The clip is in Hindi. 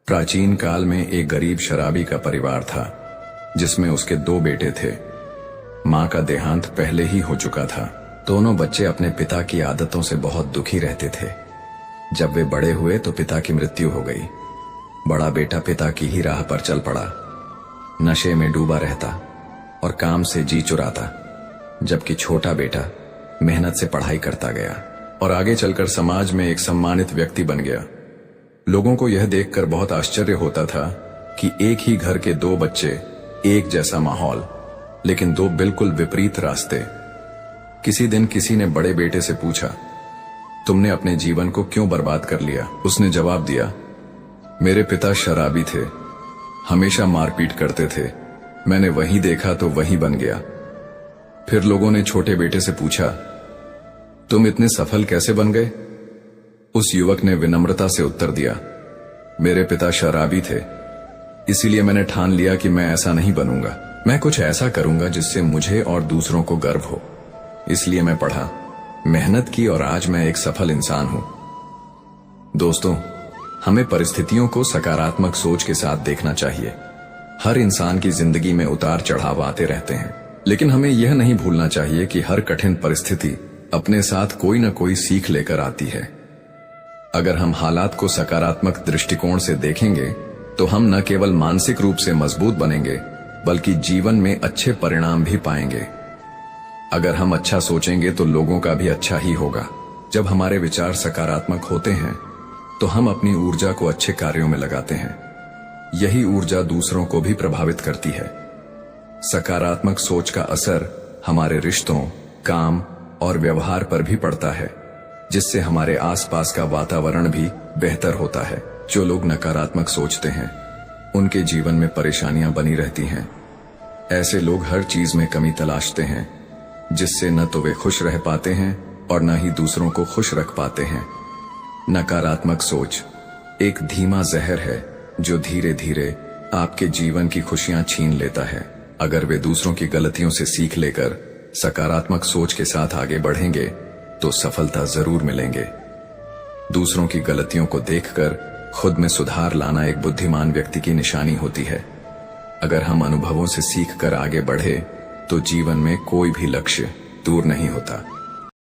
प्राचीन काल में एक गरीब शराबी का परिवार था जिसमें उसके 2 बेटे थे। मां का देहांत पहले ही हो चुका था। दोनों बच्चे अपने पिता की आदतों से बहुत दुखी रहते थे। जब वे बड़े हुए तो पिता की मृत्यु हो गई। बड़ा बेटा पिता की ही राह पर चल पड़ा, नशे में डूबा रहता और काम से जी चुराता, जबकि छोटा बेटा मेहनत से पढ़ाई करता गया और आगे चलकर समाज में एक सम्मानित व्यक्ति बन गया। लोगों को यह देखकर बहुत आश्चर्य होता था कि एक ही घर के 2 बच्चे, एक जैसा माहौल, लेकिन 2 बिल्कुल विपरीत रास्ते। किसी दिन किसी ने बड़े बेटे से पूछा, तुमने अपने जीवन को क्यों बर्बाद कर लिया? उसने जवाब दिया, मेरे पिता शराबी थे, हमेशा मारपीट करते थे, मैंने वही देखा तो वही बन गया। फिर लोगों ने छोटे बेटे से पूछा, तुम इतने सफल कैसे बन गए? उस युवक ने विनम्रता से उत्तर दिया, मेरे पिता शराबी थे, इसीलिए मैंने ठान लिया कि मैं ऐसा नहीं बनूंगा। मैं कुछ ऐसा करूंगा जिससे मुझे और दूसरों को गर्व हो। इसलिए मैं पढ़ा, मेहनत की और आज मैं एक सफल इंसान हूं। दोस्तों, हमें परिस्थितियों को सकारात्मक सोच के साथ देखना चाहिए। हर इंसान की जिंदगी में उतार चढ़ाव आते रहते हैं, लेकिन हमें यह नहीं भूलना चाहिए कि हर कठिन परिस्थिति अपने साथ कोई न कोई सीख लेकर आती है। अगर हम हालात को सकारात्मक दृष्टिकोण से देखेंगे तो हम न केवल मानसिक रूप से मजबूत बनेंगे बल्कि जीवन में अच्छे परिणाम भी पाएंगे। अगर हम अच्छा सोचेंगे तो लोगों का भी अच्छा ही होगा। जब हमारे विचार सकारात्मक होते हैं तो हम अपनी ऊर्जा को अच्छे कार्यों में लगाते हैं। यही ऊर्जा दूसरों को भी प्रभावित करती है। सकारात्मक सोच का असर हमारे रिश्तों, काम और व्यवहार पर भी पड़ता है, जिससे हमारे आसपास का वातावरण भी बेहतर होता है। जो लोग नकारात्मक सोचते हैं उनके जीवन में परेशानियां बनी रहती हैं। ऐसे लोग हर चीज में कमी तलाशते हैं, जिससे न तो वे खुश रह पाते हैं और न ही दूसरों को खुश रख पाते हैं। नकारात्मक सोच एक धीमा जहर है जो धीरे धीरे आपके जीवन की खुशियां छीन लेता है। अगर वे दूसरों की गलतियों से सीख लेकर सकारात्मक सोच के साथ आगे बढ़ेंगे तो सफलता जरूर मिलेंगे। दूसरों की गलतियों को देखकर खुद में सुधार लाना एक बुद्धिमान व्यक्ति की निशानी होती है। अगर हम अनुभवों से सीखकर आगे बढ़े तो जीवन में कोई भी लक्ष्य दूर नहीं होता।